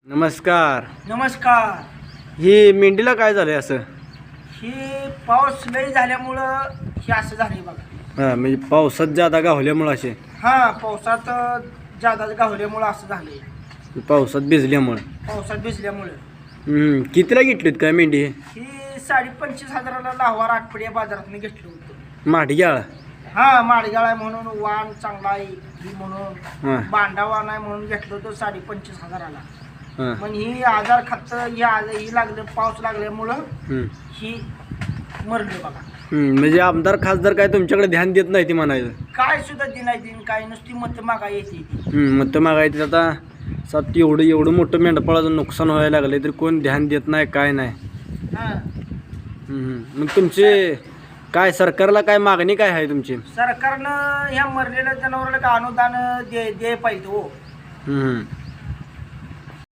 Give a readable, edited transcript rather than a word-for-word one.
नमस्कार. नमस्कार. ही मेंढीला काय झालंय असं? ही पाऊस लई झाल्यामुळं हे असं झालंय बघा. हा म्हणजे पावसात जादा गावल्यामुळं असे, हा पावसात जादा गावल्यामुळं असं झालंय. पावसात भिजल्यामुळं. पावसात भिजल्यामुळं कितीला घेतलीत काय मेंढी? ही 25,500ला लाहोर आठवड्या बाजारातून घेतलं होतं. माठग्याळ. हा माडगाळ आहे म्हणून वाण चांगला आहे ही म्हणून हा बांडा वाण आहे म्हणून घेतलं होतं 25,500ला. हा. पण ही आजार खात ही लागलं पाऊस लागल्यामुळं ही मरली बघा. म्हणजे आमदार खासदार काय तुमच्याकडे ध्यान देत नाही ती म्हणायचं? काय सुद्धा दिनाय दिन काय नुसती मत मागा येते. मग तर मागायचं आता सात एवढं मोठं मेंढपाळाचं नुकसान व्हायला लागलं तरी कोण ध्यान देत नाही काय नाही. हा मग तुमचे काय सरकारला काय मागणी काय आहे तुमची? सरकारनं ह्या मरलेल्या जनावराला का अनुदान दे पाहिजे हो.